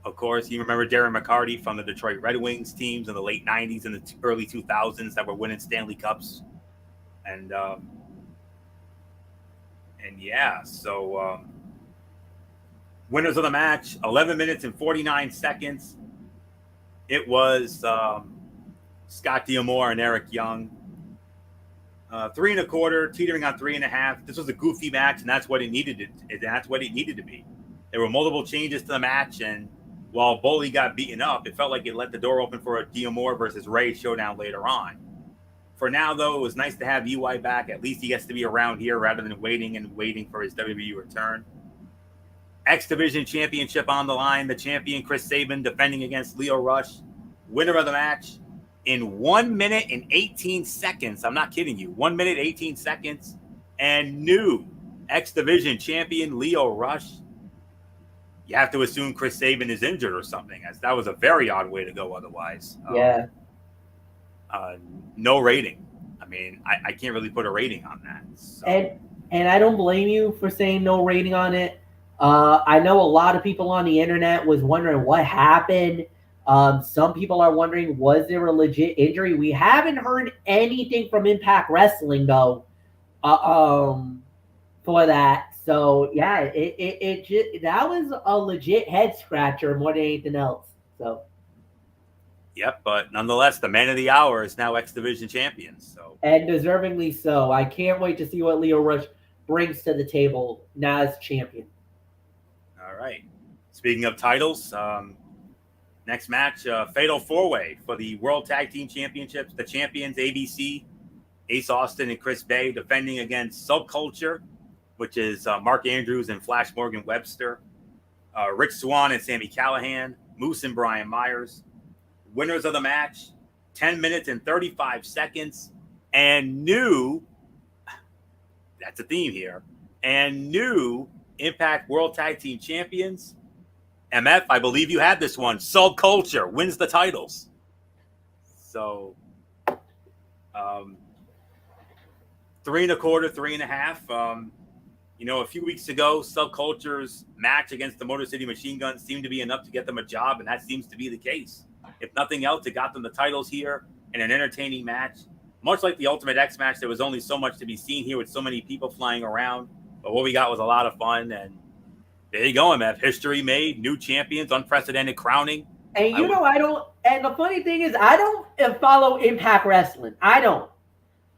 of course, you remember Darren McCarty from the Detroit Red Wings teams in the late 90s and the early 2000s that were winning Stanley Cups. And winners of the match, 11 minutes and 49 seconds. It was Scott D'Amore and Eric Young. 3 1/4, teetering on 3 1/2. This was a goofy match, and that's what it needed to be. There were multiple changes to the match, and while Bully got beaten up, it felt like it let the door open for a D'Amore versus Ray showdown later on. For now, though, it was nice to have EY back. At least he gets to be around here rather than waiting for his WWE return. X Division Championship on the line. The champion, Chris Sabin, defending against Lio Rush. Winner of the match in 1 minute and 18 seconds. I'm not kidding you. 1 minute, 18 seconds. And new X Division champion, Lio Rush. You have to assume Chris Sabin is injured or something, as that was a very odd way to go otherwise. Yeah. No rating. I mean, I can't really put a rating on that. So. And I don't blame you for saying no rating on it. I know a lot of people on the internet was wondering what happened. Some people are wondering, was there a legit injury? We haven't heard anything from Impact Wrestling, though, for that. So yeah, that was a legit head scratcher more than anything else. So Yep, but nonetheless, the man of the hour is now X Division champion. So and deservingly so. I can't wait to see what Leo Rush brings to the table now as champion. all right. Speaking of titles, next match, Fatal 4-Way for the World Tag Team Championships. The champions, ABC, Ace Austin and Chris Bay, defending against Subculture, which is Mark Andrews and Flash Morgan Webster, Rich Swann and Sami Callihan, Moose and Brian Myers. Winners of the match, 10 minutes and 35 seconds, and new, that's a theme here, and new Impact World Tag Team Champions. MF, I believe you had this one. Subculture wins the titles. So, 3 1/4, 3 1/2. A few weeks ago, Subculture's match against the Motor City Machine Guns seemed to be enough to get them a job, and that seems to be the case. If nothing else, it got them the titles here in an entertaining match. Much like the Ultimate X match, there was only so much to be seen here with so many people flying around. But what we got was a lot of fun, and there you go, MF. History made, new champions, unprecedented crowning. And I don't. And the funny thing is, I don't follow Impact Wrestling. I don't.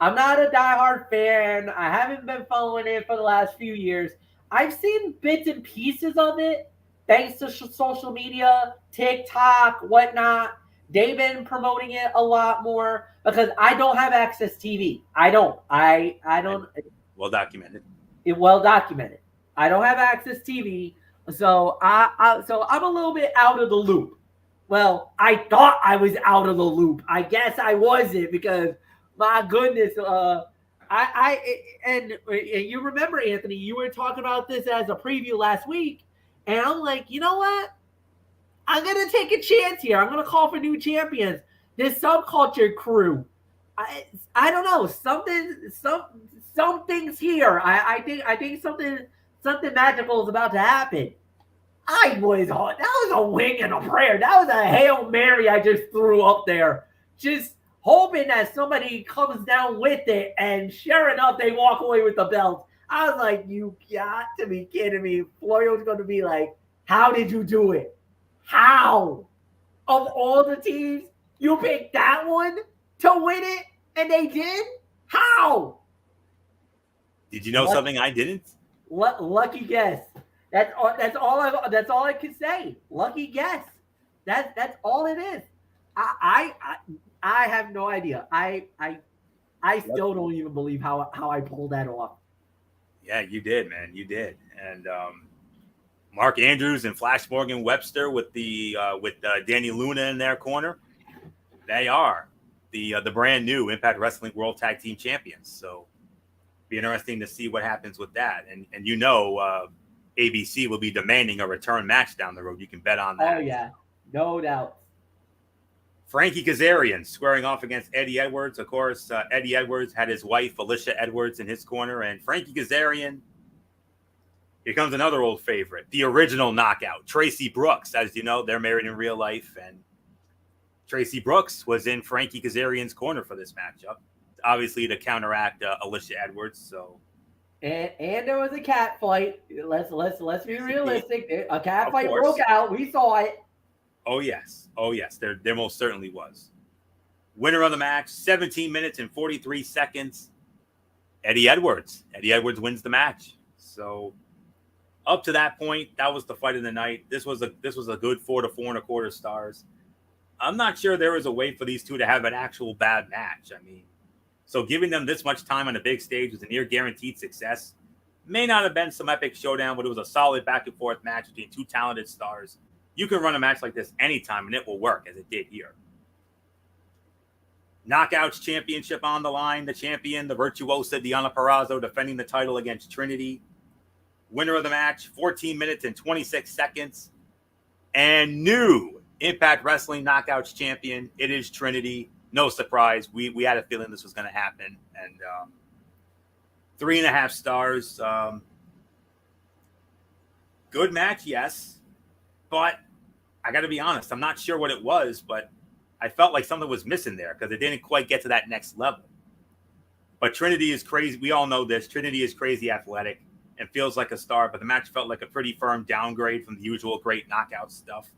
I'm not a diehard fan. I haven't been following it for the last few years. I've seen bits and pieces of it, thanks to social media, TikTok, whatnot. They've been promoting it a lot more because I don't have access TV. I don't. I don't. Well documented. Well documented. I don't have access TV, so I'm a little bit out of the loop. Well, I thought I was out of the loop. I guess I wasn't because my goodness, and you remember, Anthony, you were talking about this as a preview last week, and I'm like, you know what? I'm gonna take a chance here. I'm gonna call for new champions. This Subculture crew. I don't know, something's here. I think something magical is about to happen. That was a wink and a prayer. That was a Hail Mary I just threw up there. Just hoping that somebody comes down with it, and sure enough, they walk away with the belt. I was like, you got to be kidding me. Florio's going to be like, how did you do it? How? Of all the teams, you picked that one to win it, and they did? How? Did you know something I didn't? Lucky guess. That's all I can say. Lucky guess. That's all it is. I have no idea. I still don't even believe how I pulled that off. Yeah, you did, man. You did. And Mark Andrews and Flash Morgan Webster with Danny Luna in their corner. They are the brand new Impact Wrestling World Tag Team Champions. So be interesting to see what happens with that. And ABC will be demanding a return match down the road. You can bet on that. Oh yeah, no doubt. Frankie Kazarian squaring off against Eddie Edwards. Of course, Eddie Edwards had his wife, Alicia Edwards, in his corner. And Frankie Kazarian, here comes another old favorite, the original Knockout, Tracy Brooks. As you know, they're married in real life. And Tracy Brooks was in Frankie Kazarian's corner for this matchup, obviously to counteract Alicia Edwards. So, and there was a cat fight. Let's be realistic. A cat fight broke out. We saw it. Oh yes, there most certainly was. Winner of the match, 17 minutes and 43 seconds. Eddie Edwards. Eddie Edwards wins the match. So up to that point, that was the fight of the night. This was a good 4 to 4 1/4 stars. I'm not sure there was a way for these two to have an actual bad match. I mean, so giving them this much time on a big stage was a near guaranteed success. May not have been some epic showdown, but it was a solid back and forth match between two talented stars. You can run a match like this anytime, and it will work, as it did here. Knockouts championship on the line. The champion, the virtuosa Deonna Purrazzo, defending the title against Trinity. Winner of the match, 14 minutes and 26 seconds. And new Impact Wrestling Knockouts champion, it is Trinity. No surprise. We had a feeling this was going to happen. And 3.5 stars. Good match, yes. But I got to be honest, I'm not sure what it was, but I felt like something was missing there because it didn't quite get to that next level. But Trinity is crazy. We all know this. Trinity is crazy athletic. and feels like a star, but the match felt like a pretty firm downgrade from the usual great knockout stuff.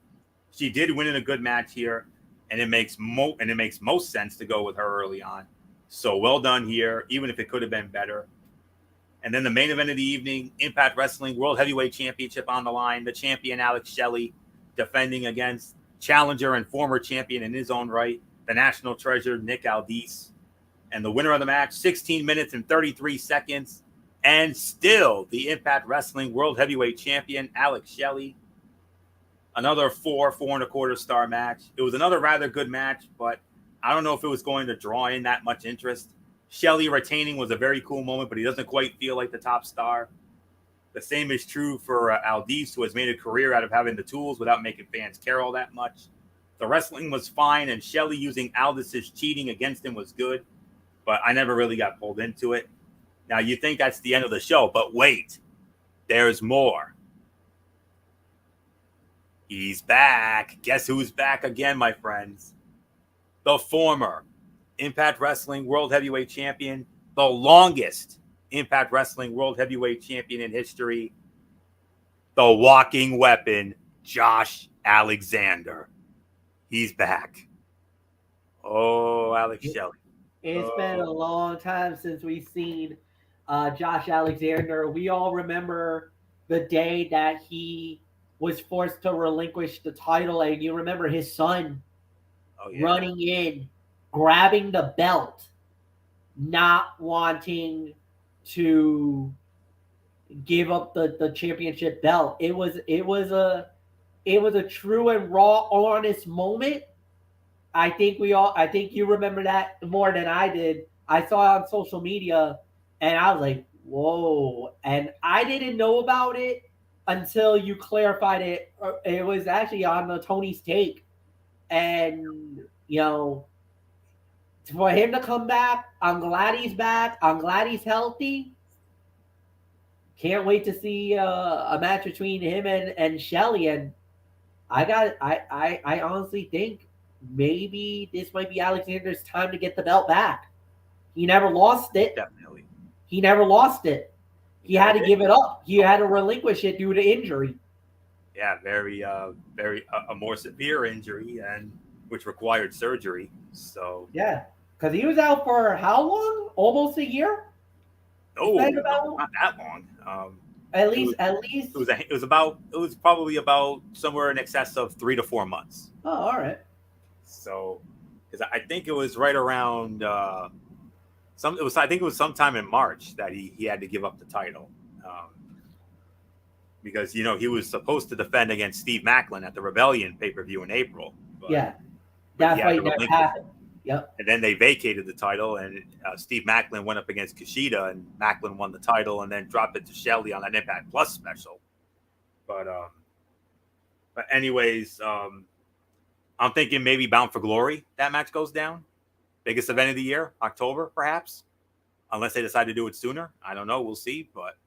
She did win in a good match here, and it makes most sense to go with her early on. So well done here, even if it could have been better. And then the main event of the evening, Impact Wrestling World Heavyweight Championship on the line. The champion, Alex Shelley, defending against challenger and former champion in his own right, the national treasure, Nick Aldis. And the winner of the match, 16 minutes and 33 seconds, and still the Impact Wrestling World Heavyweight Champion, Alex Shelley. Another 4.25 star match. It was another rather good match, but I don't know if it was going to draw in that much interest. Shelley retaining was a very cool moment, but he doesn't quite feel like the top star. The same is true for Aldis, who has made a career out of having the tools without making fans care all that much. The wrestling was fine, and Shelley using Aldis's cheating against him was good, but I never really got pulled into it. Now, you think that's the end of the show, but wait, there's more. He's back. Guess who's back again, my friends? The former Impact Wrestling World Heavyweight Champion, the longest Impact Wrestling World Heavyweight Champion in history, the walking weapon, Josh Alexander. He's back. Oh, Alex Shelley. It's been a long time since we've seen Josh Alexander. We all remember the day that he was forced to relinquish the title, and you remember his son running in, grabbing the belt, not wanting to give up the championship belt. It was a true and raw, honest moment. I think you remember that more than I did. I saw it on social media and I was like, whoa. And I didn't know about it until you clarified it. It was actually on the Tony's Take. And, for him to come back, I'm glad he's back. I'm glad he's healthy. Can't wait to see a match between him and Shelley. And I honestly think maybe this might be Alexander's time to get the belt back. He never lost it. Definitely. He never lost it. He had to give it up. He had to relinquish it due to injury. Yeah, very a more severe injury, and which required surgery. So yeah, because he was out for how long? Almost a year. No, not that long. At least it was probably about somewhere in excess of 3 to 4 months. Oh, all right. So, because I think it was right around I think it was sometime in March that he had to give up the title, because he was supposed to defend against Steve Macklin at the Rebellion pay-per-view in April. Yeah, that fight never happened. Yep. And then they vacated the title, and Steve Macklin went up against Kushida, and Macklin won the title, and then dropped it to Shelley on an Impact Plus special. But anyways, I'm thinking maybe Bound for Glory, that match goes down. Biggest event of the year, October, perhaps. Unless they decide to do it sooner. I don't know. We'll see. But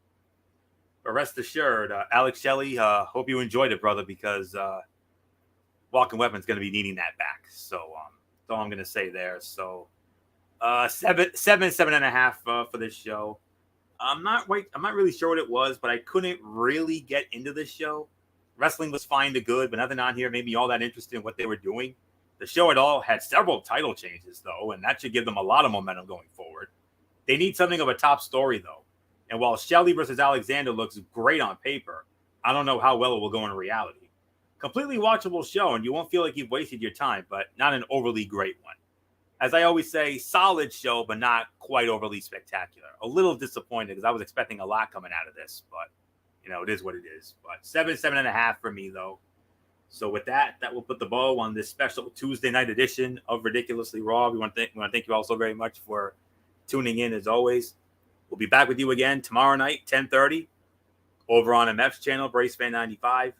rest assured, Alex Shelley, hope you enjoyed it, brother, because Walking Weapon's going to be needing that back. So that's all I'm going to say there. So 7.5 for this show. I'm not really sure what it was, but I couldn't really get into this show. Wrestling was fine to good, but nothing on here made me all that interested in what they were doing. The show at all had several title changes, though, and that should give them a lot of momentum going forward. They need something of a top story, though. And while Shelley versus Alexander looks great on paper, I don't know how well it will go in reality. Completely watchable show, and you won't feel like you've wasted your time, but not an overly great one. As I always say, solid show, but not quite overly spectacular. A little disappointed because I was expecting a lot coming out of this, but it is what it is. But 7.5 for me, though. So with that will put the bow on this special Tuesday night edition of Ridiculously Raw. We want to thank you all so very much for tuning in, as always. We'll be back with you again tomorrow night, 10:30, over on MF's channel, BraceFan95,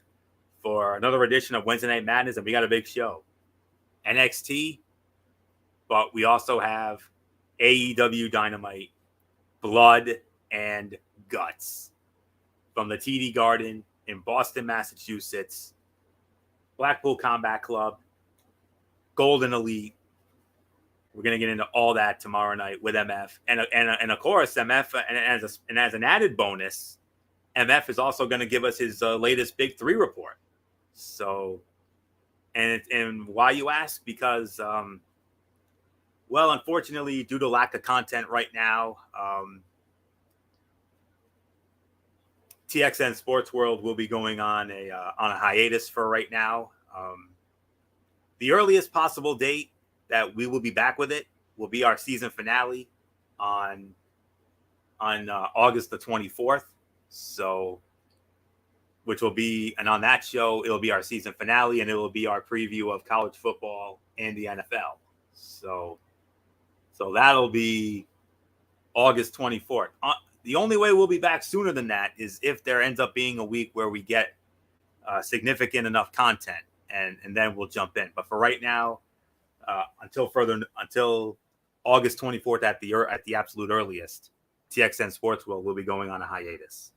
for another edition of Wednesday Night Madness, and we got a big show. NXT, but we also have AEW Dynamite, Blood and Guts, from the TD Garden in Boston, Massachusetts. Blackpool Combat Club, Golden Elite. We're going to get into all that tomorrow night with MF. And of course, MF, and as an added bonus, MF is also going to give us his latest Big Three report. So, and why you ask? Because, well, unfortunately, due to lack of content right now, TXN Sports World will be going on a hiatus for right now. The earliest possible date that we will be back with it will be our season finale on August the 24th. So, which will be, and on that show, it'll be our season finale, and it will be our preview of college football and the NFL. So that'll be August 24th. The only way we'll be back sooner than that is if there ends up being a week where we get significant enough content, and then we'll jump in. But for right now, until August 24th at the absolute earliest, TXN Sports will be going on a hiatus.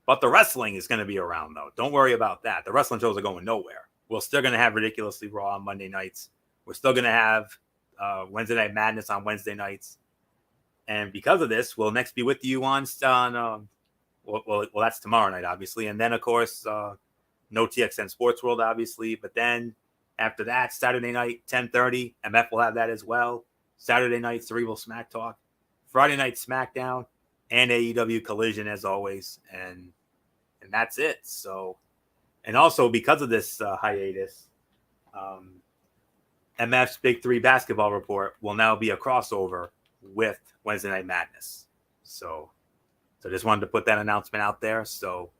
But the wrestling is going to be around, though. Don't worry about that. The wrestling shows are going nowhere. We're still going to have Ridiculously Raw on Monday nights. We're still going to have Wednesday Night Madness on Wednesday nights. And because of this, we'll next be with you on that's tomorrow night, obviously. And then, of course, no TXN Sports World, obviously. But then after that, Saturday night, 10:30, MF will have that as well. Saturday night, Cerebral Smack Talk. Friday night, SmackDown. And AEW Collision, as always. And that's it. So, and also because of this hiatus, MF's Big Three basketball report will now be a crossover with Wednesday Night Madness. So just wanted to put that announcement out there. So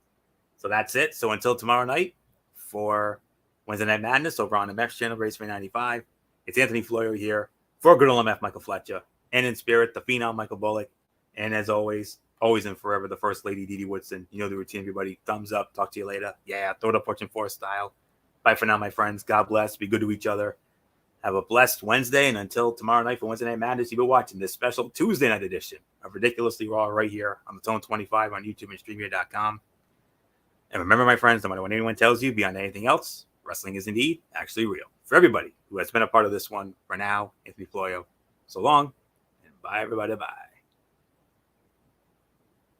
that's it. So until tomorrow night for Wednesday Night Madness over on MF's channel, Race 95, it's Anthony Florio here for Good Old MF Michael Fletcher, and in spirit, the Phenom Michael Bullock. And as always and forever, the First Lady Dee Dee Woodson. You know the routine, everybody. Thumbs up. Talk to you later. Yeah, throw it up, Fortune 4 style. Bye for now, my friends. God bless. Be good to each other. Have a blessed Wednesday, and until tomorrow night for Wednesday Night Madness, you've been watching this special Tuesday night edition of Ridiculously Raw right here on the Zone 25 on YouTube and StreamYard.com. And remember, my friends, no matter what anyone tells you, beyond anything else, wrestling is indeed actually real. For everybody who has been a part of this one, for now, Anthony Florio, so long, and bye, everybody, bye.